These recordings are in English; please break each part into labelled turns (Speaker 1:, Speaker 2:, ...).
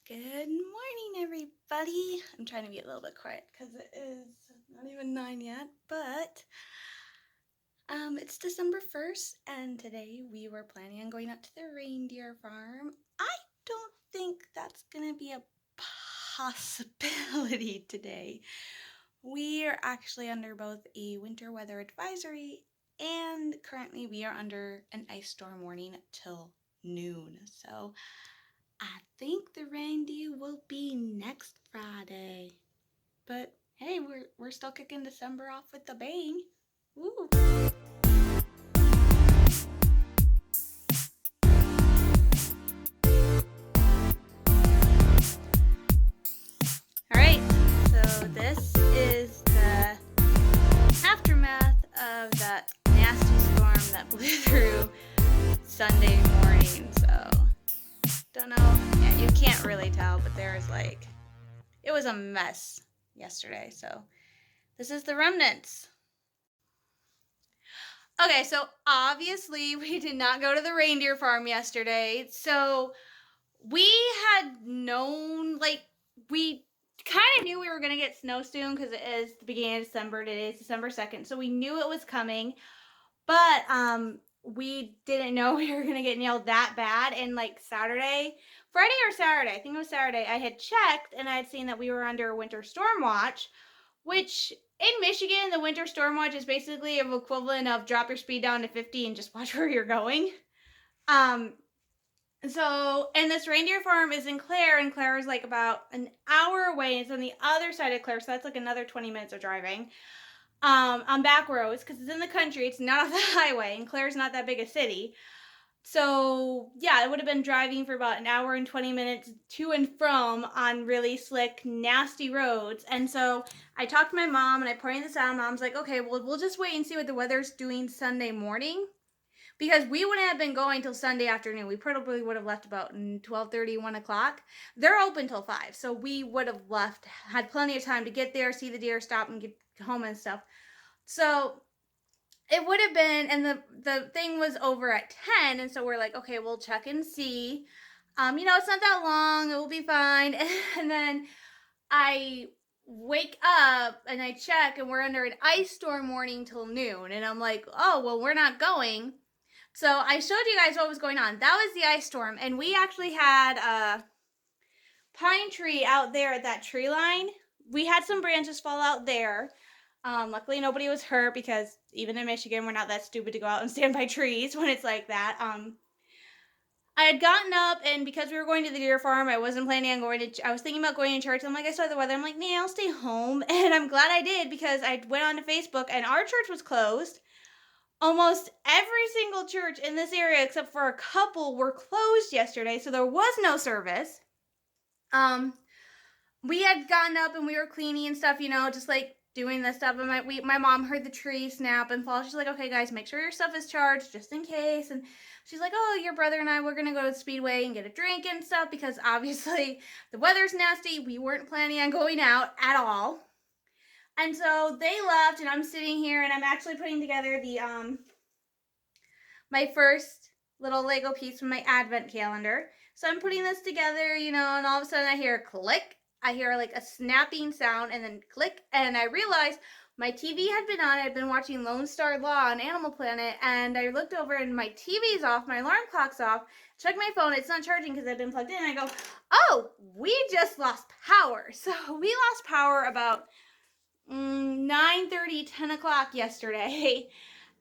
Speaker 1: Good morning, everybody. I'm trying to be a little bit quiet because it is not even 9 yet, but it's December 1st, and today we were planning on going out to the reindeer farm. I don't think that's going to be a possibility today. We are actually under both a winter weather advisory and currently we are under an ice storm warning till noon. So I think the reindeer will be next Friday. But hey, we're still kicking December off with a bang. Woo! All right, so this is the aftermath of that nasty storm that blew through Sunday morning. So don't know. Yeah, you can't really tell, but it was a mess yesterday. So this is the remnants. Okay, so obviously we did not go to the reindeer farm yesterday. So we had known, we kind of knew we were going to get snow soon because it is the beginning of December. Today is December 2nd. So we knew it was coming. But we didn't know we were going to get nailed that bad. And Friday or Saturday, I think it was Saturday, I had checked and I had seen that we were under a winter storm watch, which in Michigan, the winter storm watch is basically an equivalent of drop your speed down to 50 and just watch where you're going. And this reindeer farm is in Clare, and Clare is like about an hour away. It's on the other side of Clare, so that's like another 20 minutes of driving. On back roads, because it's in the country, it's not off the highway, and Clare's not that big a city. So yeah, it would have been driving for about an hour and 20 minutes to and from on really slick, nasty roads. And so I talked to my mom and I pointed this out. Mom's like, okay, well, we'll just wait and see what the weather's doing Sunday morning. Because we wouldn't have been going till Sunday afternoon. We probably would have left about 12:30, 1 o'clock. They're open till 5. So we would have left, had plenty of time to get there, see the deer, stop, and get home and stuff. So it would have been, and the thing was over at 10, and so we're like, okay, we'll check and see. It's not that long, it will be fine. And then I wake up and I check, and we're under an ice storm warning till noon, and I'm like, oh, well, we're not going. So I showed you guys what was going on. That was the ice storm, and we actually had a pine tree out there at that tree line. We had some branches fall out there. Luckily, nobody was hurt because even in Michigan, we're not that stupid to go out and stand by trees when it's like that. I had gotten up, and because we were going to the deer farm, I wasn't planning on going to. I was thinking about going to church. I'm like, I saw the weather. I'm like, nah, I'll stay home, and I'm glad I did because I went on to Facebook, and our church was closed. Almost every single church in this area, except for a couple, were closed yesterday, so there was no service. We had gotten up and we were cleaning and stuff, just like doing this stuff. And my mom heard the tree snap and fall. She's like, okay, guys, make sure your stuff is charged just in case. And she's like, oh, your brother and I, we're going to go to Speedway and get a drink and stuff because obviously the weather's nasty. We weren't planning on going out at all. And so they left, and I'm sitting here, and I'm actually putting together my first little Lego piece from my advent calendar. So I'm putting this together, and all of a sudden I hear a click. I hear like a snapping sound and then click, and I realized my TV had been on. I'd been watching Lone Star Law on Animal Planet, and I looked over and my TV's off, my alarm clock's off. Check my phone, it's not charging because I've been plugged in. I go, oh, we just lost power. So we lost power about 9:30, 10 o'clock yesterday,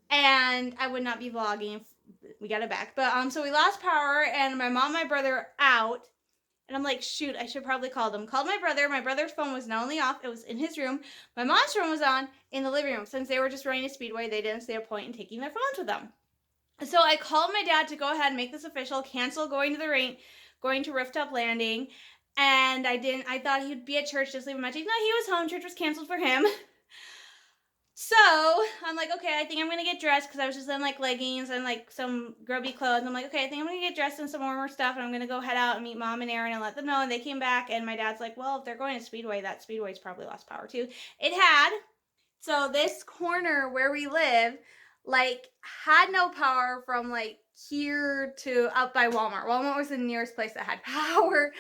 Speaker 1: and I would not be vlogging if we got it back. But so we lost power, and my mom and my brother out, and I'm like, shoot, I should probably call them. Called my brother. My brother's phone was not only off, it was in his room. My mom's phone was on in the living room. Since they were just running a Speedway, they didn't see a point in taking their phones with them. So I called my dad to go ahead and make this official, cancel going to the rain, going to Rooftop Landing. And I thought he'd be at church, just leave a message. No, he was home. Church was canceled for him. So I'm like, okay, I think I'm gonna get dressed because I was just in like leggings and like some grubby clothes. I'm like, okay, I think I'm gonna get dressed in some warmer stuff, and I'm gonna go head out and meet Mom and Aaron and let them know. And they came back, and my dad's like, well, if they're going to Speedway, that Speedway's probably lost power too. It had. So this corner where we live, had no power from here to up by Walmart. Walmart was the nearest place that had power.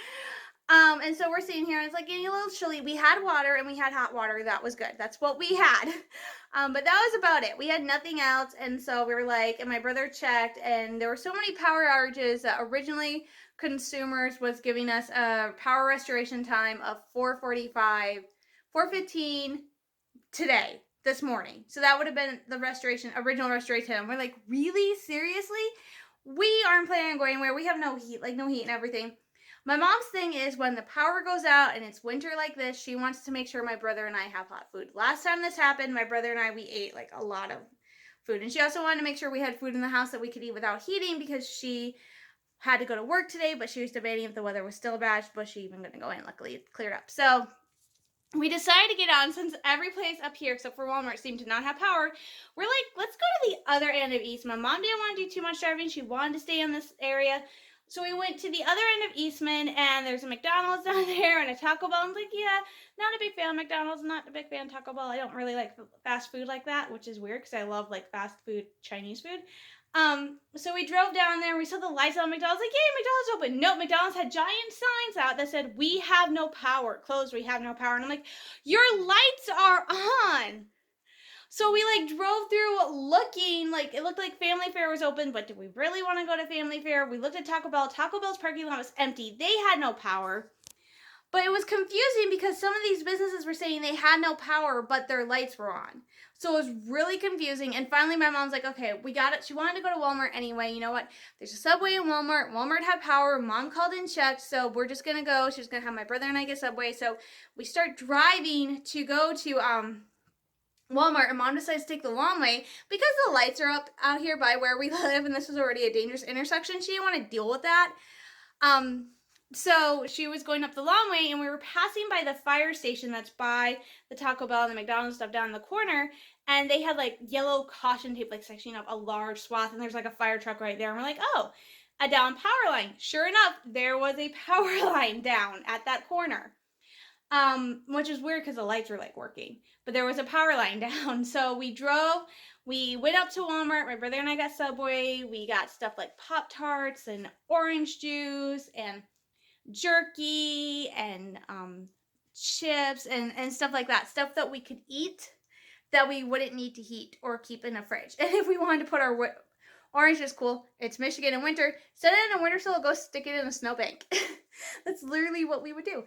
Speaker 1: And so we're sitting here, and it's like getting a little chilly. We had water and we had hot water. That was good. That's what we had. But that was about it. We had nothing else. And so we were like, and my brother checked, and there were so many power outages that originally Consumers was giving us a power restoration time of 4:45, 4:15 today, this morning. So that would have been the original restoration. And we're like, really? Seriously? We aren't planning on going anywhere. We have no heat and everything. My mom's thing is when the power goes out and it's winter like this, she wants to make sure my brother and I have hot food. Last time this happened, my brother and I, we ate like a lot of food. And she also wanted to make sure we had food in the house that we could eat without heating because she had to go to work today, but she was debating if the weather was still bad, was she even going to go in? Luckily, it cleared up. So we decided to get on, since every place up here except for Walmart seemed to not have power. We're like, let's go to the other end of Eastman. Mom didn't want to do too much driving. She wanted to stay in this area. So we went to the other end of Eastman, and there's a McDonald's down there and a Taco Bell. I'm like, yeah, not a big fan of McDonald's, not a big fan of Taco Bell. I don't really like fast food like that, which is weird because I love like fast food, Chinese food. So we drove down there, and we saw the lights on McDonald's, like, yay, McDonald's open. No, McDonald's had giant signs out that said, we have no power, closed, we have no power. And I'm like, your lights are on. So we like drove through looking, like it looked like Family Fair was open, but did we really want to go to Family Fair? We looked at Taco Bell. Taco Bell's parking lot was empty. They had no power. But it was confusing because some of these businesses were saying they had no power, but their lights were on. So it was really confusing. And finally, my mom's like, okay, we got it. She wanted to go to Walmart anyway. You know what? There's a Subway in Walmart. Walmart had power. Mom called and checked. So we're just going to go. She was going to have my brother and I get Subway. So we start driving to go to Walmart, and Mom decides to take the long way because the lights are up out here by where we live, and this was already a dangerous intersection. She didn't want to deal with that. So she was going up the long way, and we were passing by the fire station that's by the Taco Bell and the McDonald's stuff down in the corner, and they had like yellow caution tape like sectioning up a large swath, and there's like a fire truck right there, and we're like, oh, a down power line. Sure enough, there was a power line down at that corner. Which is weird because the lights were like working, but there was a power line down. So we went up to Walmart. My brother and I got Subway. We got stuff like Pop-Tarts and orange juice and jerky and chips and stuff like that. Stuff that we could eat that we wouldn't need to heat or keep in a fridge. And if we wanted to put our orange is cool. It's Michigan in winter. Set it in a winter so go stick it in a snowbank. That's literally what we would do.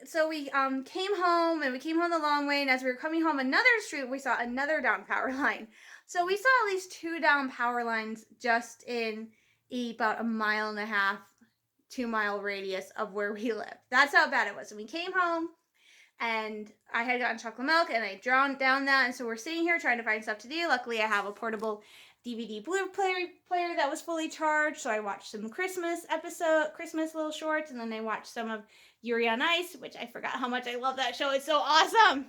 Speaker 1: So we came home, and we came home the long way, and as we were coming home another street, we saw another down power line. So we saw at least 2 down power lines just in about a 1.5 2-mile radius of where we live. That's how bad it was. And we came home, and I had gotten chocolate milk, and I drowned down that, and so we're sitting here trying to find stuff to do. Luckily, I have a portable DVD player that was fully charged, so I watched some Christmas little shorts, and then I watched some of Yuri on Ice, which I forgot how much I love that show. It's so awesome.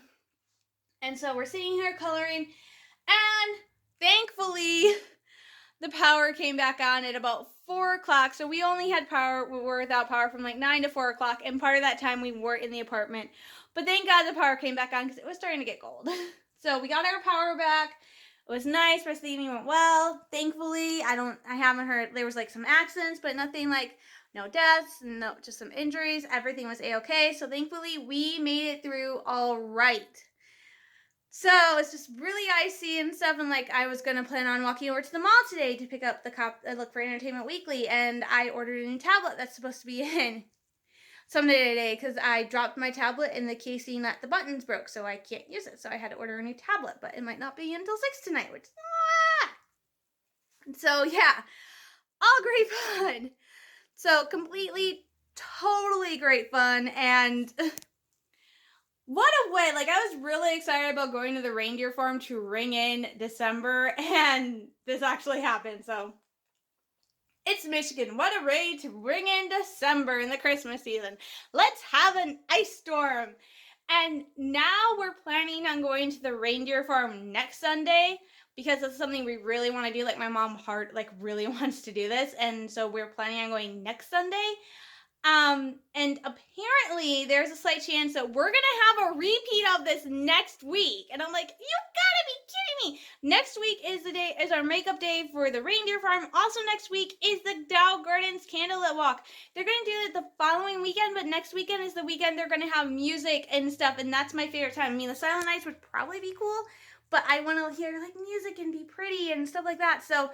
Speaker 1: And so we're sitting here coloring, and thankfully the power came back on at about 4 o'clock. So we only had power, we were without power from like 9 to 4 o'clock, and part of that time we weren't in the apartment. But thank God the power came back on because it was starting to get cold. So we got our power back. It was nice. Rest of the evening went well. Thankfully, I haven't heard, there was like some accidents, but nothing like, no deaths, no, just some injuries. Everything was a-okay. So thankfully, we made it through all right. So it's just really icy and stuff, and like I was gonna plan on walking over to the mall today to pick up look for Entertainment Weekly, and I ordered a new tablet that's supposed to be in someday today because I dropped my tablet in the casing that the buttons broke, so I can't use it. So I had to order a new tablet, but it might not be until 6 tonight, which so yeah, all great fun. So completely, totally great fun, and what a way. Like, I was really excited about going to the reindeer farm to ring in December, and this actually happened. So it's Michigan. What a way to ring in December in the Christmas season. Let's have an ice storm. And now we're planning on going to the reindeer farm next Sunday because it's something we really want to do. Like, my mom really wants to do this, and so we're planning on going next Sunday. And apparently there's a slight chance that we're gonna have a repeat of this next week. And I'm like, you gotta be kidding me. Next week is our makeup day for the reindeer farm. Also next week is the Dow Gardens Candlelit Walk. They're going to do it the following weekend, but next weekend is the weekend they're going to have music and stuff, and that's my favorite time. I mean, the Silent Nights would probably be cool, but I want to hear like music and be pretty and stuff like that. So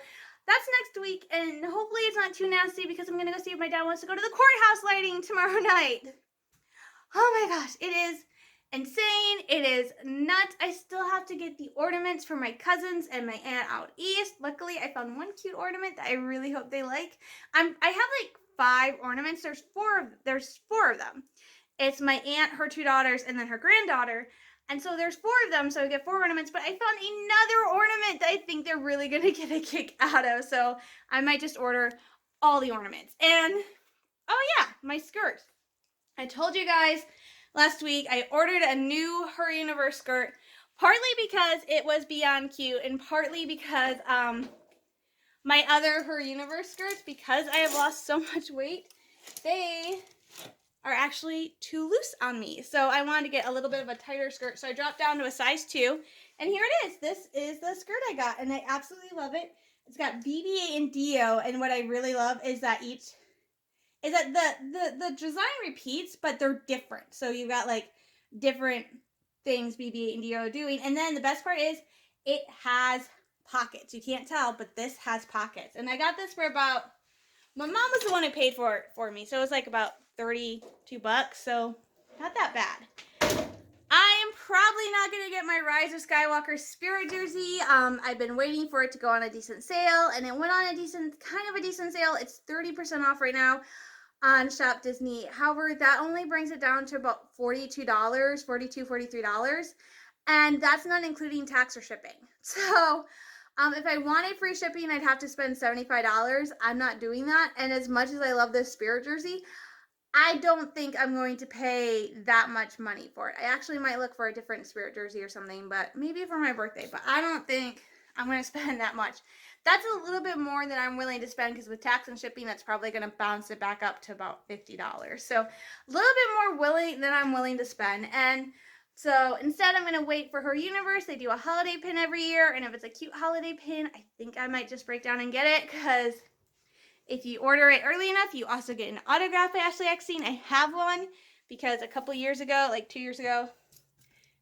Speaker 1: that's next week, and hopefully it's not too nasty because I'm going to go see if my dad wants to go to the courthouse lighting tomorrow night. Oh my gosh, it is insane. It is nuts. I still have to get the ornaments for my cousins and my aunt out east. Luckily, I found one cute ornament that I really hope they like. I have like 5 ornaments. There's four of them. It's my aunt, her 2 daughters, and then her granddaughter. And so there's 4 of them, so I get 4 ornaments. But I found another ornament that I think they're really gonna get a kick out of. So I might just order all the ornaments. And oh yeah, my skirt. I told you guys last week I ordered a new Her Universe skirt, partly because it was beyond cute, and partly because my other Her Universe skirts, because I have lost so much weight, they are actually too loose on me. So I wanted to get a little bit of a tighter skirt. So I dropped down to a size 2, and here it is. This is the skirt I got, and I absolutely love it. It's got BB-8 and Dio, and what I really love is that the design repeats, but they're different. So you've got like different things BB-8 and Dio are doing. And then the best part is it has pockets. You can't tell, but this has pockets. And I got this for about, my mom was the one who paid for it for me. So it was like about $32. So not that bad. I am probably not going to get my Rise of Skywalker Spirit jersey. I've been waiting for it to go on a decent sale, and it went on a decent sale. It's 30% off right now on Shop Disney. However, that only brings it down to about $42, $43. And that's not including tax or shipping. So if I wanted free shipping, I'd have to spend $75. I'm not doing that. And as much as I love this Spirit jersey, I don't think I'm going to pay that much money for it. I actually might look for a different Spirit jersey or something, but maybe for my birthday. But I don't think I'm going to spend that much. That's a little bit more than I'm willing to spend, because with tax and shipping, that's probably going to bounce it back up to about $50. So a little bit more than I'm willing to spend. And so instead, I'm going to wait for Her Universe. They do a holiday pin every year, and if it's a cute holiday pin, I think I might just break down and get it, because if you order it early enough, you also get an autograph by Ashley Eckstein. I have one because a couple years ago, like 2 years ago,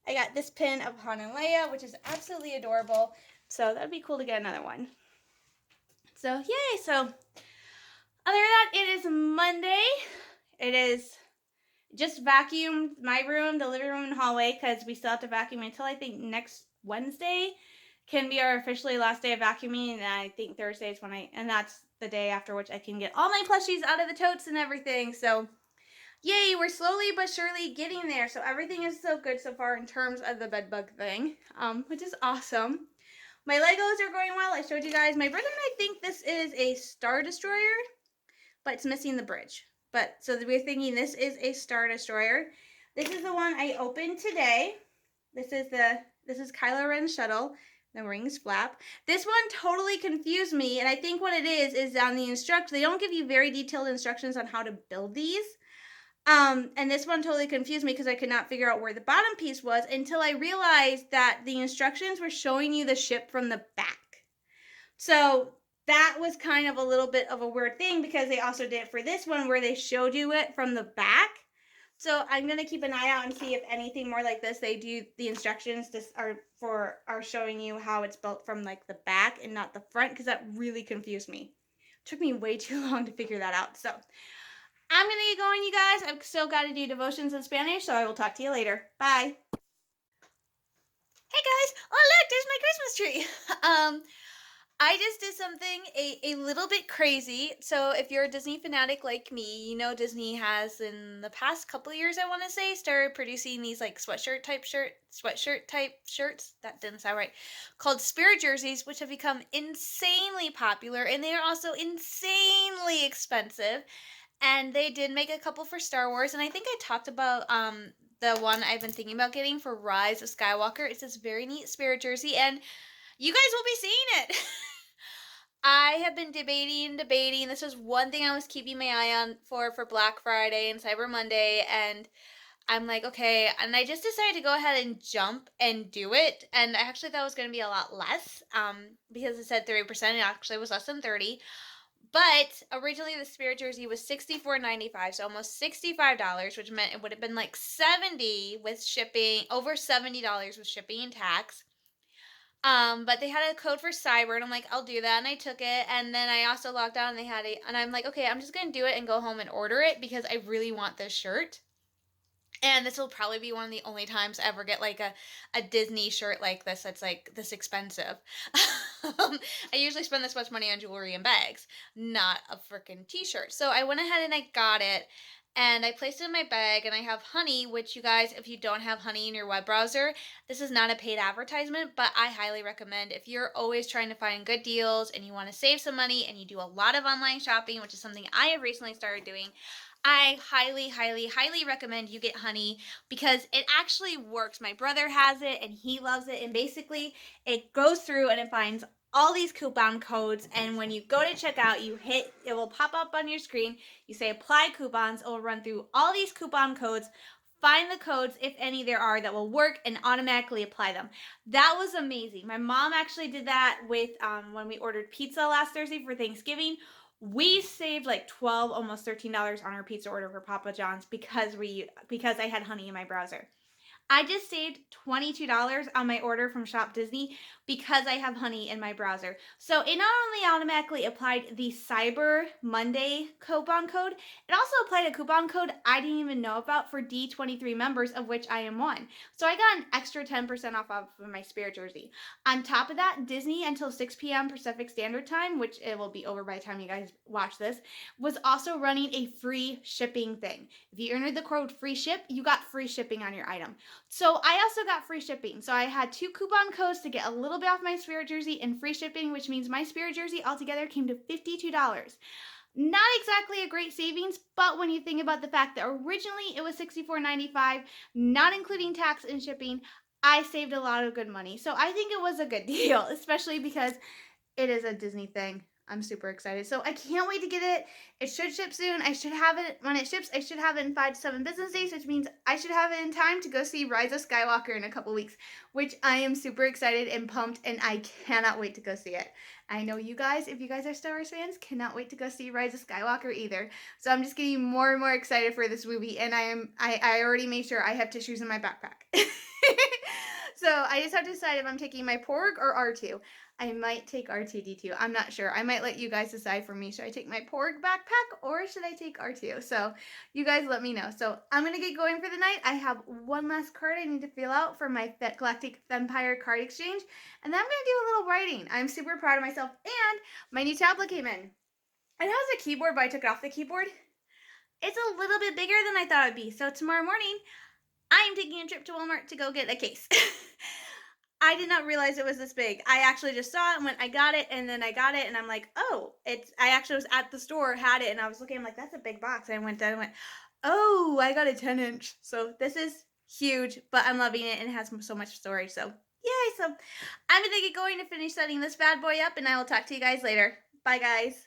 Speaker 1: I got this pin of Han and Leia, which is absolutely adorable. So that'd be cool to get another one. So yay! So other than that, it is Monday. It is just vacuumed my room, the living room, and hallway, because we still have to vacuum until I think next Wednesday can be our officially last day of vacuuming, and I think Thursday is and that's the day after which I can get all my plushies out of the totes and everything. So yay, we're slowly but surely getting there. So everything is so good so far in terms of the bed bug thing, which is awesome. My Legos are going well. I showed you guys. My brother and I think this is a Star Destroyer, but it's missing the bridge. But so we're thinking this is a Star Destroyer. This is the one I opened today. This is Kylo Ren's shuttle. The rings flap. This one totally confused me, and I think what it is on the instructions. They don't give you very detailed instructions on how to build these. And this one totally confused me because I could not figure out where the bottom piece was until I realized that the instructions were showing you the ship from the back. So that was kind of a little bit of a weird thing, because they also did it for this one where they showed you it from the back. So I'm going to keep an eye out and see if anything more like this, they do the instructions are showing you how it's built from like the back and not the front, because that really confused me. It took me way too long to figure that out. So I'm going to get going, you guys. I've still got to do devotions in Spanish, so I will talk to you later. Bye. Hey guys. Oh look, there's my Christmas tree. I just did something a little bit crazy. So if you're a Disney fanatic like me, you know Disney has in the past couple of years, I want to say, started producing these like sweatshirt type shirts. That didn't sound right. Called Spirit jerseys, which have become insanely popular, and they are also insanely expensive. And they did make a couple for Star Wars, and I think I talked about the one I've been thinking about getting for Rise of Skywalker. It's this very neat Spirit jersey, and you guys will be seeing it. I have been debating. This was one thing I was keeping my eye on for Black Friday and Cyber Monday, and I'm like, okay, and I just decided to go ahead and jump and do it, and I actually thought it was going to be a lot less, because it said 30%, it actually was less than 30, But originally the Spirit jersey was $64.95, so almost $65, which meant it would have been like 70 with shipping, over $70 with shipping and tax. But they had a code for cyber, and I'm like, I'll do that, and I took it, and then I also logged on, and they had it, and I'm like, okay, I'm just gonna do it and go home and order it because I really want this shirt. And this will probably be one of the only times I ever get like a Disney shirt like this that's like this expensive. I usually spend this much money on jewelry and bags, not a freaking t-shirt. So I went ahead and I got it and I placed it in my bag, and I have Honey, which you guys, if you don't have Honey in your web browser, this is not a paid advertisement, but I highly recommend if you're always trying to find good deals and you want to save some money and you do a lot of online shopping, which is something I have recently started doing. I highly, highly, highly recommend you get Honey because it actually works. My brother has it and he loves it. And basically, it goes through and it finds all these coupon codes. And when you go to checkout, it will pop up on your screen. You say apply coupons. It will run through all these coupon codes. Find the codes, if any there are, that will work and automatically apply them. That was amazing. My mom actually did that with when we ordered pizza last Thursday for Thanksgiving. We saved like 12, almost $13 on our pizza order for Papa John's because I had Honey in my browser. I just saved $22 on my order from Shop Disney because I have Honey in my browser. So it not only automatically applied the Cyber Monday coupon code, it also applied a coupon code I didn't even know about for D23 members, of which I am one. So I got an extra 10% off of my Spirit jersey. On top of that, Disney until 6 p.m. Pacific Standard Time, which it will be over by the time you guys watch this, was also running a free shipping thing. If you entered the code free ship, you got free shipping on your item. So I also got free shipping. So I had 2 coupon codes to get a little bit off my Spirit jersey and free shipping, which means my Spirit jersey altogether came to $52. Not exactly a great savings, but when you think about the fact that originally it was $64.95, not including tax and shipping, I saved a lot of good money. So I think it was a good deal, especially because it is a Disney thing. I'm super excited. So I can't wait to get it. It should ship soon. I should have it when it ships. I should have it in 5 to 7 business days, which means I should have it in time to go see Rise of Skywalker in a couple weeks, which I am super excited and pumped, and I cannot wait to go see it. I know you guys, if you guys are Star Wars fans, cannot wait to go see Rise of Skywalker either. So I'm just getting more and more excited for this movie, and I already made sure I have tissues in my backpack. So I just have to decide if I'm taking my Porg or R2. I might take R2D2. I'm not sure. I might let you guys decide for me. Should I take my Porg backpack or should I take R2? So you guys let me know. So I'm going to get going for the night. I have one last card I need to fill out for my Galactic Empire card exchange. And then I'm going to do a little writing. I'm super proud of myself. And my new tablet came in. It has a keyboard, but I took it off the keyboard. It's a little bit bigger than I thought it would be. So tomorrow morning, I am taking a trip to Walmart to go get a case. I did not realize it was this big. I actually just saw it and I got it, and then I got it, and I'm like, oh, I actually was at the store, had it, and I was looking, I'm like, that's a big box. And I went down and went, oh, I got a 10-inch. So this is huge, but I'm loving it, and it has so much storage. So yay. So I'm going to get going to finish setting this bad boy up, and I will talk to you guys later. Bye, guys.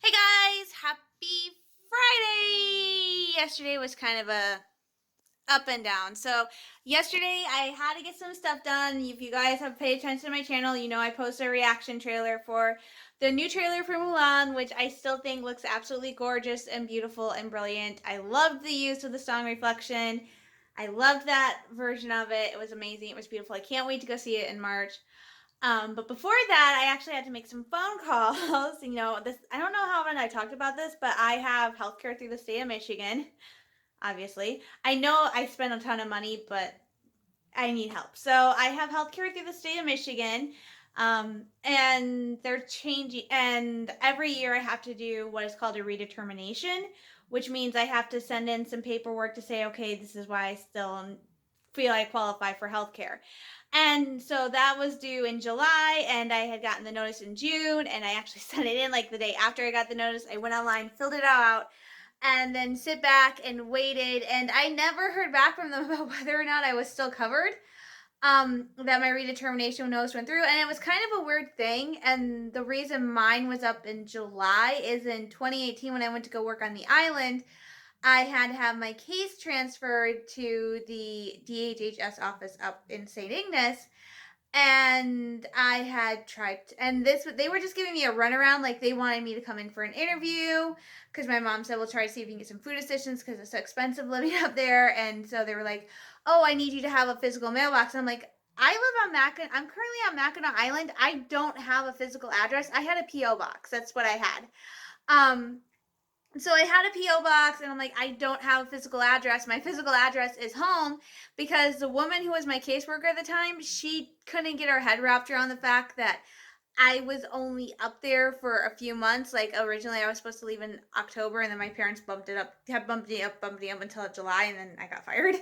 Speaker 1: Hey, guys. Happy Friday. Yesterday was kind of a up and down. So yesterday I had to get some stuff done. If you guys have paid attention to my channel, you know I posted a reaction trailer for the new trailer for Mulan, which I still think looks absolutely gorgeous and beautiful and brilliant. I loved the use of the song Reflection. I loved that version of it. It was amazing. It was beautiful. I can't wait to go see it in March. But before that, I actually had to make some phone calls. You know, I don't know how often I talked about this, but I have healthcare through the state of Michigan. Obviously, I know I spend a ton of money, but I need help. So I have healthcare through the state of Michigan, and they're changing. And every year I have to do what is called a redetermination, which means I have to send in some paperwork to say, okay, this is why I still feel I qualify for healthcare. And so that was due in July, and I had gotten the notice in June, and I actually sent it in like the day after I got the notice. I went online, filled it out, and then sit back and waited, and I never heard back from them about whether or not I was still covered, that my redetermination notice went through, and it was kind of a weird thing, and the reason mine was up in July is in 2018 when I went to go work on the island, I had to have my case transferred to the DHHS office up in St. Ignace, And I had tried, and they were just giving me a runaround. Like, they wanted me to come in for an interview because my mom said, we'll try to see if you can get some food assistance because it's so expensive living up there. And so they were like, oh, I need you to have a physical mailbox. And I'm like, I live on Mackinac. I'm currently on Mackinac Island. I don't have a physical address. I had a P.O. box. That's what I had. Um, so I had a P.O. box, and I'm like, I don't have a physical address. My physical address is home, because the woman who was my caseworker at the time, she couldn't get her head wrapped around the fact that I was only up there for a few months. Like, originally I was supposed to leave in October, and then my parents bumped me up until July, and then I got fired.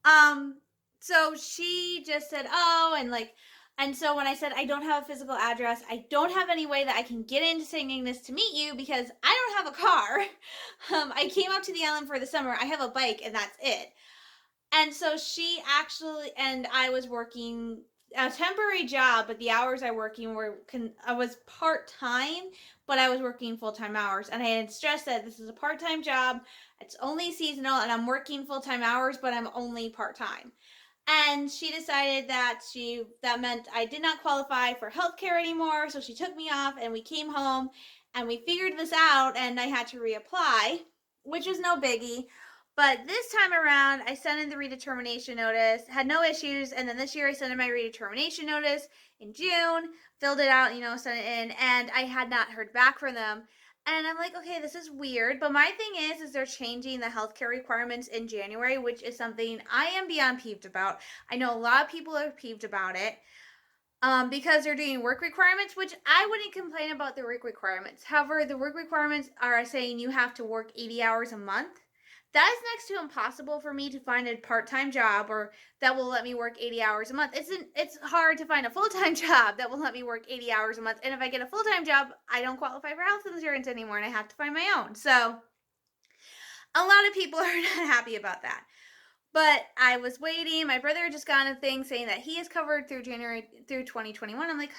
Speaker 1: Um, so she just said, oh, and like, and so when I said I don't have a physical address, I don't have any way that I can get into St. Ignace to meet you because I don't have a car. I came up to the island for the summer. I have a bike, and that's it. And so she actually, and I was working a temporary job, but the hours I working I was part time, but I was working full time hours. And I had stressed that this is a part time job. It's only seasonal, and I'm working full time hours, but I'm only part time. And she decided that meant I did not qualify for healthcare anymore. So she took me off, and we came home, and we figured this out, and I had to reapply, which was no biggie. But this time around, I sent in the redetermination notice, had no issues, and then this year I sent in my redetermination notice in June, filled it out, sent it in, and I had not heard back from them. And I'm like, okay, this is weird. But my thing is they're changing the healthcare requirements in January, which is something I am beyond peeved about. I know a lot of people are peeved about it. Because they're doing work requirements, which I wouldn't complain about the work requirements. However, the work requirements are saying you have to work 80 hours a month. That is next to impossible for me to find a part-time job or that will let me work 80 hours a month. It's hard to find a full-time job that will let me work 80 hours a month. And if I get a full-time job, I don't qualify for health insurance anymore, and I have to find my own. So a lot of people are not happy about that. But I was waiting. My brother just got a thing saying that he is covered through January through 2021. I'm like,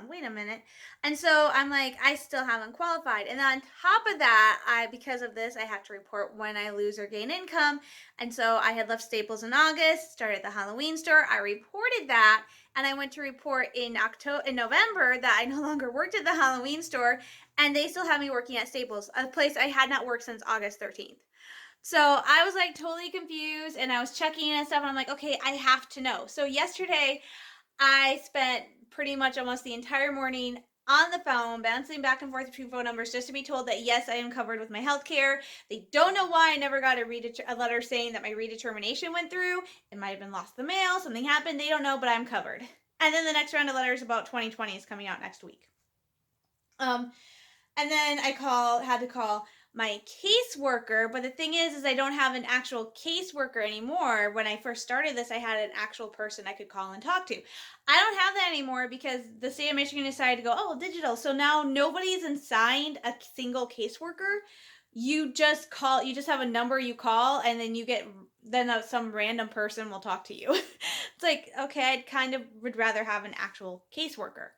Speaker 1: wait a minute. And so I'm like, I still haven't qualified. And on top of that, because of this, I have to report when I lose or gain income. And so I had left Staples in August, started the Halloween store. I reported that, and I went to report in November that I no longer worked at the Halloween store, and they still have me working at Staples, a place I had not worked since August 13th. So I was like totally confused, and I was checking and stuff, and I'm like, okay, I have to know. So yesterday I spent pretty much almost the entire morning on the phone, bouncing back and forth between phone numbers just to be told that yes, I am covered with my health care. They don't know why I never got a letter saying that my redetermination went through. It might have been lost in the mail, something happened, they don't know, but I'm covered. And then the next round of letters about 2020 is coming out next week. And then had to call my caseworker, but the thing is I don't have an actual caseworker anymore. When I first started this, I had an actual person I could call and talk to. I don't have that anymore because the state of Michigan decided to go, oh, digital. So now nobody's assigned a single caseworker. You just have a number you call, and then you get, some random person will talk to you. It's like, okay, I kind of would rather have an actual caseworker.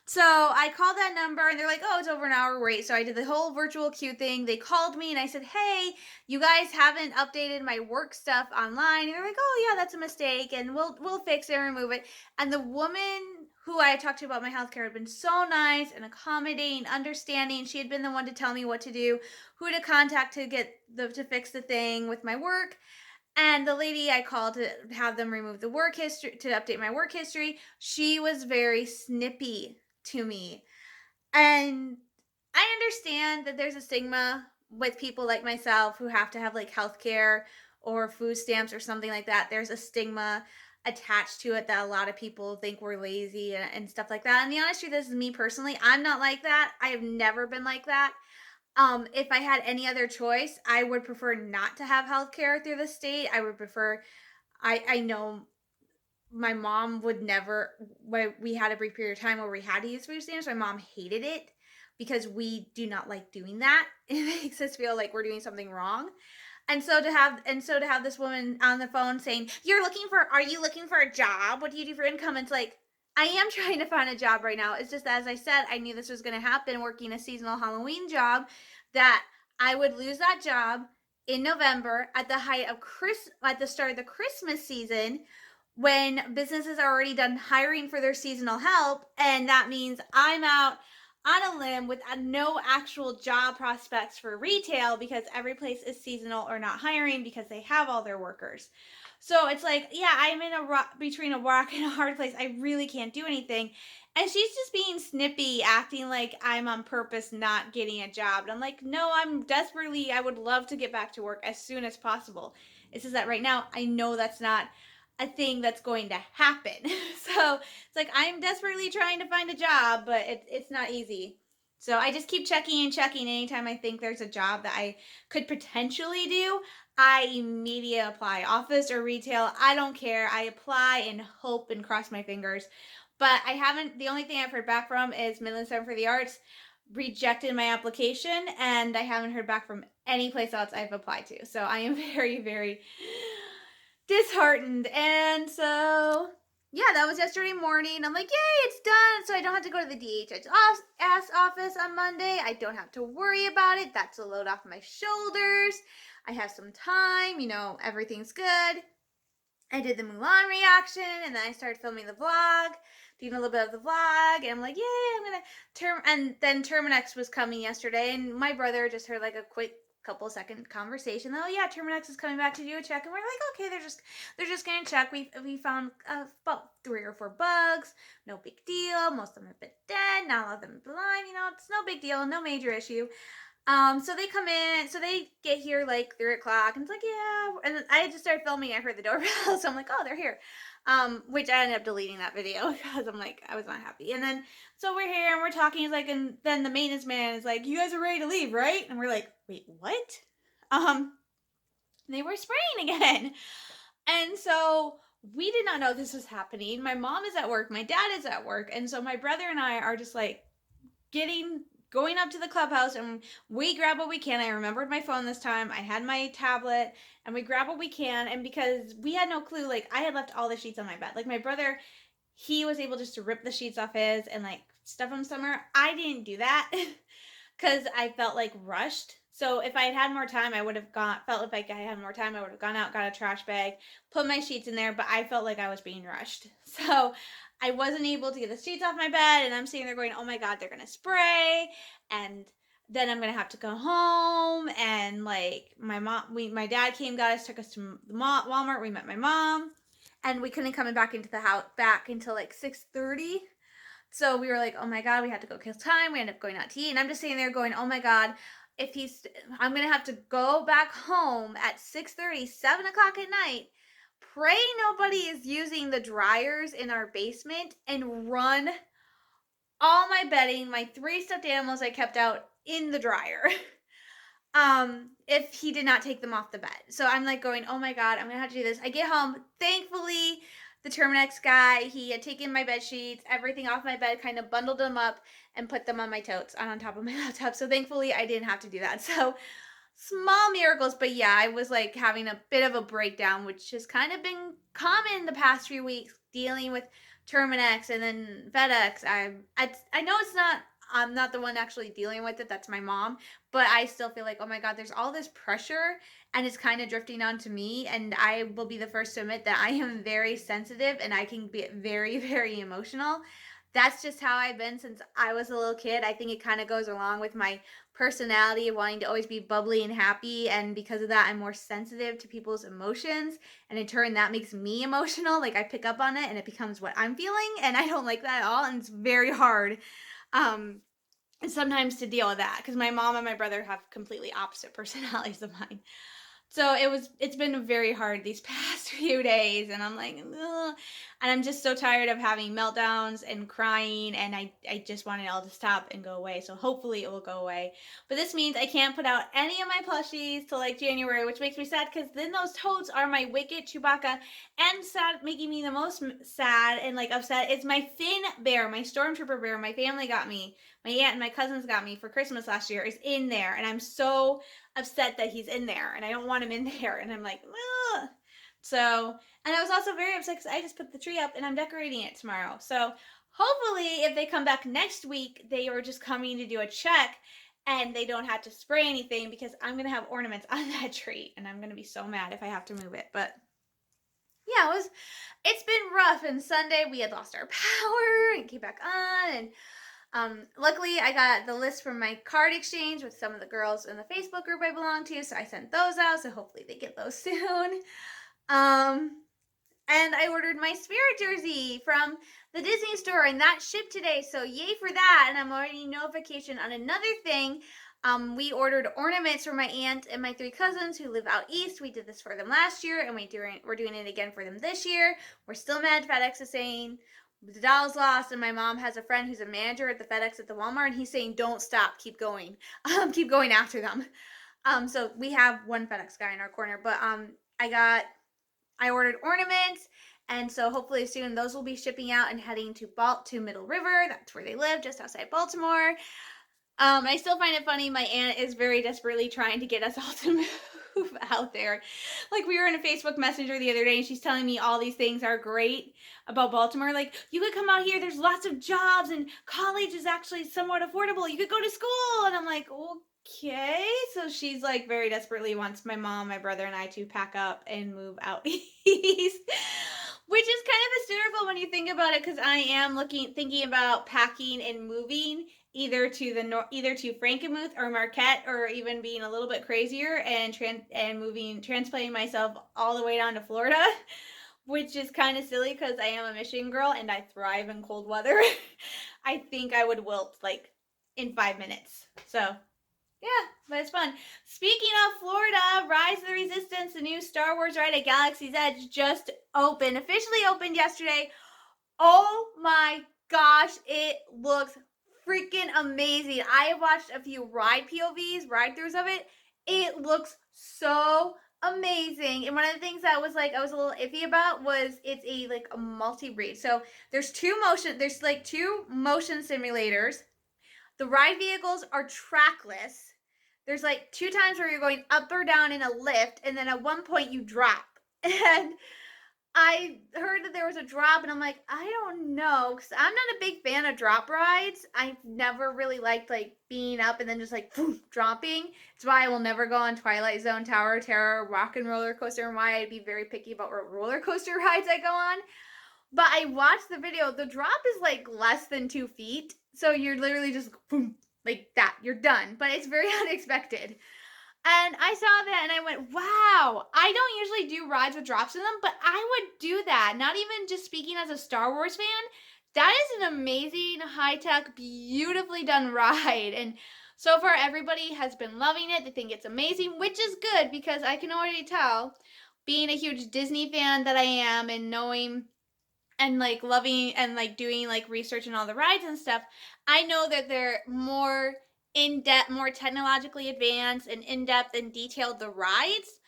Speaker 1: So I called that number, and they're like, oh, it's over an hour wait. So I did the whole virtual queue thing. They called me, and I said, hey, you guys haven't updated my work stuff online. And they're like, oh yeah, that's a mistake, and we'll fix it and remove it. And the woman who I talked to about my healthcare had been so nice and accommodating, understanding. She had been the one to tell me what to do, who to contact to fix the thing with my work. And the lady I called to have them remove the work history, to update my work history, she was very snippy to me. And I understand that there's a stigma with people like myself who have to have like healthcare or food stamps or something like that. There's a stigma attached to it that a lot of people think we're lazy and stuff like that. And the honest truth is, me personally, I'm not like that. I have never been like that. If I had any other choice, I would prefer not to have healthcare through the state. I would prefer, I know my mom would never, when we had a brief period of time where we had to use food stamps, my mom hated it because we do not like doing that. It makes us feel like we're doing something wrong. And so to have this woman on the phone saying, are you looking for a job? What do you do for income? It's like, I am trying to find a job right now. It's just, as I said, I knew this was going to happen working a seasonal Halloween job, that I would lose that job in November at the start of the Christmas season, when businesses are already done hiring for their seasonal help, and that means I'm out on a limb with no actual job prospects for retail because every place is seasonal or not hiring because they have all their workers. So it's like, yeah, I'm in a rock, between a rock and a hard place. I really can't do anything. And she's just being snippy, acting like I'm on purpose not getting a job. And I'm like, no, I would love to get back to work as soon as possible. It's just that right now, I know that's not a thing that's going to happen. So it's like I'm desperately trying to find a job, but it's not easy. So I just keep checking and checking. Anytime I think there's a job that I could potentially do, I immediately apply. Office or retail, I don't care. I apply and hope and cross my fingers. But I haven't, the only thing I've heard back from is Midland Center for the Arts rejected my application, and I haven't heard back from any place else I've applied to. So I am very, very disheartened. And so, yeah, that was yesterday morning. I'm like, yay, it's done. So I don't have to go to the DHS office on Monday. I don't have to worry about it. That's a load off my shoulders. I have some time, everything's good. I did the Mulan reaction, and then I started filming the vlog, doing a little bit of the vlog, and I'm like, yay, I'm gonna and then Terminex was coming yesterday, and my brother just heard like a quick couple second conversation. Oh yeah, Terminex is coming back to do a check, and we're like, okay, they're just gonna check. We found about 3 or 4 bugs, no big deal. Most of them have been dead, not all of them blind. It's no big deal, no major issue. So they come in, so they get here like 3 o'clock, and it's like, yeah, and I just started filming. I heard the doorbell, so I'm like, oh, they're here. Which I ended up deleting that video because I'm like, I was not happy. And then, so we're here and we're talking. He's like, and then the maintenance man is like, you guys are ready to leave, right? And we're like, wait, what? They were spraying again. And so we did not know this was happening. My mom is at work, my dad is at work, and so my brother and I are just like going up to the clubhouse, and we grab what we can. I remembered my phone this time. I had my tablet, and we grab what we can. And because we had no clue, like I had left all the sheets on my bed. Like my brother, he was able just to rip the sheets off his and like stuff them somewhere. I didn't do that because I felt like rushed. So if I had had more time, I would have felt like I had more time. I would have gone out, got a trash bag, put my sheets in there, but I felt like I was being rushed. So I wasn't able to get the sheets off my bed, and I'm sitting there going, oh my God, they're going to spray. And then I'm going to have to go home. And like my dad came, got us, took us to the Walmart. We met my mom, and we couldn't come back into the house back until like 6:30. So we were like, oh my God, we had to go kill time. We ended up going out to eat. And I'm just sitting there going, oh my God, I'm going to have to go back home at 6:30, 7 o'clock at night. Pray nobody is using the dryers in our basement, and run all my bedding, my 3 stuffed animals I kept out in the dryer. If he did not take them off the bed. So I'm like going, oh my God, I'm going to have to do this. I get home. Thankfully, the Terminex guy, he had taken my bed sheets, everything off my bed, kind of bundled them up and put them on my totes on top of my laptop. So thankfully, I didn't have to do that. So small miracles, but yeah, I was like having a bit of a breakdown, which has kind of been common the past few weeks, dealing with Terminex and then FedEx. I know I'm not the one actually dealing with it. That's my mom, but I still feel like, oh my God, there's all this pressure, and it's kind of drifting onto me. And I will be the first to admit that I am very sensitive, and I can be very, very emotional. That's just how I've been since I was a little kid. I think it kind of goes along with my personality of wanting to always be bubbly and happy, and because of that, I'm more sensitive to people's emotions, and in turn that makes me emotional. Like I pick up on it and it becomes what I'm feeling, and I don't like that at all, and it's very hard sometimes to deal with that because my mom and my brother have completely opposite personalities of mine. So it's been very hard these past few days, and I'm like, ugh. And I'm just so tired of having meltdowns and crying, and I just want it all to stop and go away. So hopefully it will go away. But this means I can't put out any of my plushies till like January, which makes me sad because then those totes are my Wicket, Chewbacca, and sad, making me the most sad and like upset. It's my Finn bear, my Stormtrooper bear my family got me. My aunt and my cousins got me for Christmas last year is in there, and I'm so upset that he's in there, and I don't want him in there, and I'm like, ugh. So, and I was also very upset because I just put the tree up and I'm decorating it tomorrow. So hopefully if they come back next week, they are just coming to do a check and they don't have to spray anything, because I'm going to have ornaments on that tree, and I'm going to be so mad if I have to move it. But yeah, it's been rough. And Sunday we had lost our power and came back on, and luckily I got the list from my card exchange with some of the girls in the Facebook group I belong to, so I sent those out, so hopefully they get those soon. And I ordered my Spirit jersey from the Disney store, and that shipped today, so yay for that. And I'm already notification on another thing. We ordered ornaments for my aunt and my 3 cousins who live out east. We did this for them last year, and we're doing it again for them this year. We're still mad FedEx is saying the doll's lost, and my mom has a friend who's a manager at the FedEx at the Walmart, and he's saying don't stop, keep going, keep going after them. So we have one FedEx guy in our corner, but I ordered ornaments, and so hopefully soon those will be shipping out and heading to Middle River. That's where they live, just outside Baltimore. I still find it funny. My aunt is very desperately trying to get us all to move out there. Like, we were in a Facebook Messenger the other day, and she's telling me all these things are great about Baltimore. Like, you could come out here, there's lots of jobs, and college is actually somewhat affordable. You could go to school. And I'm like, okay. So she's like very desperately wants my mom, my brother, and I to pack up and move out east. Which is kind of hysterical when you think about it, because I am thinking about packing and moving either to Frankenmuth or Marquette, or even being a little bit crazier and transplanting myself all the way down to Florida, which is kind of silly because I am a Michigan girl and I thrive in cold weather. I think I would wilt like in 5 minutes. So yeah, but it's fun. Speaking of Florida, Rise of the Resistance, the new Star Wars ride at Galaxy's Edge just officially opened yesterday. Oh my gosh, it looks freaking amazing. I have watched a few ride throughs of it. It looks so amazing. And one of the things that was like I was a little iffy about was it's a multi-breed. So there's two motion simulators. The ride vehicles are trackless. There's like 2 times where you're going up or down in a lift, and then at one point you drop. And I heard that there was a drop, and I'm like, I don't know, because I'm not a big fan of drop rides. I've never really liked like being up and then just like dropping. It's why I will never go on Twilight Zone, Tower of Terror, Rock and Roller Coaster, and why I'd be very picky about what roller coaster rides I go on. But I watched the video. The drop is like less than 2 feet, so you're literally just boom, like that. You're done. But it's very unexpected. And I saw that and I went, wow, I don't usually do rides with drops in them, but I would do that. Not even just speaking as a Star Wars fan. That is an amazing, high-tech, beautifully done ride. And so far, everybody has been loving it. They think it's amazing, which is good because I can already tell, being a huge Disney fan that I am and knowing and like loving and like doing like research and all the rides and stuff, I know that they're more in depth, more technologically advanced and in depth and detailed the rides,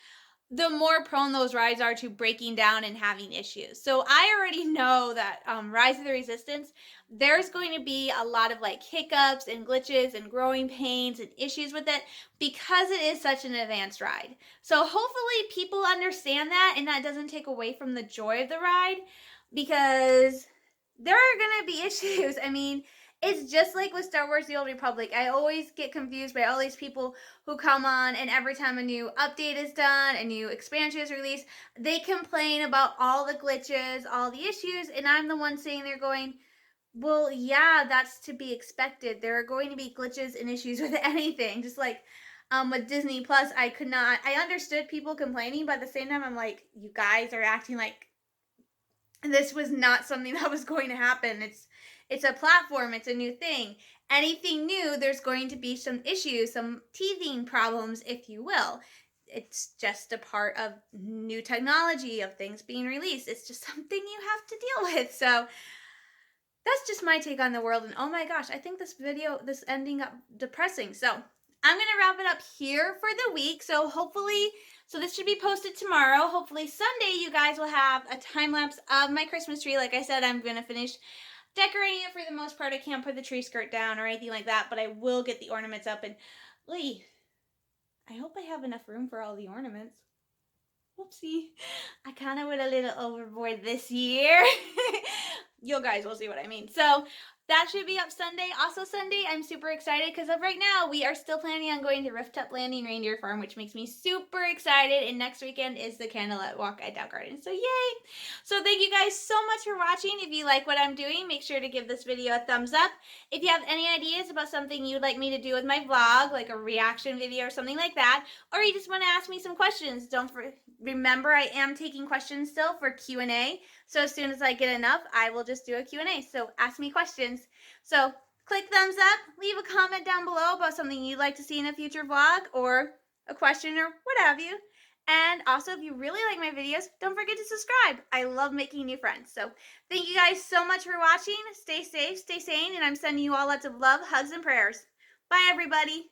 Speaker 1: the more prone those rides are to breaking down and having issues. So I already know that Rise of the Resistance, there's going to be a lot of like hiccups and glitches and growing pains and issues with it because it is such an advanced ride. So hopefully people understand that and that doesn't take away from the joy of the ride, because there are going to be issues. I mean, it's just like with Star Wars The Old Republic. I always get confused by all these people who come on, and every time a new update is done, a new expansion is released, they complain about all the glitches, all the issues, and I'm the one sitting there going, well, yeah, that's to be expected. There are going to be glitches and issues with anything. Just like with Disney Plus, I understood people complaining, but at the same time, I'm like, you guys are acting like this was not something that was going to happen. It's a platform, it's a new thing. Anything new, there's going to be some issues, some teething problems, if you will. It's just a part of new technology, of things being released. It's just something you have to deal with. So that's just my take on the world. And oh my gosh, I think this ending up depressing. So I'm going to wrap it up here for the week. So this should be posted tomorrow. Hopefully Sunday you guys will have a time lapse of my Christmas tree. Like I said, I'm going to finish decorating it for the most part. I can't put the tree skirt down or anything like that, but I will get the ornaments up. And Lee, I hope I have enough room for all the ornaments. Whoopsie. I kind of went a little overboard this year. You guys will see what I mean. So that should be up Sunday. Also Sunday, I'm super excited because of right now, we are still planning on going to Rooftop Landing Reindeer Farm, which makes me super excited. And next weekend is the Candlelight Walk at Dow Garden. So yay! So thank you guys so much for watching. If you like what I'm doing, make sure to give this video a thumbs up. If you have any ideas about something you'd like me to do with my vlog, like a reaction video or something like that, or you just want to ask me some questions, remember I am taking questions still for Q&A. So as soon as I get enough, I will just do a Q&A. So ask me questions. So click thumbs up, leave a comment down below about something you'd like to see in a future vlog or a question or what have you. And also, if you really like my videos, don't forget to subscribe. I love making new friends. So thank you guys so much for watching. Stay safe, stay sane, and I'm sending you all lots of love, hugs, and prayers. Bye, everybody.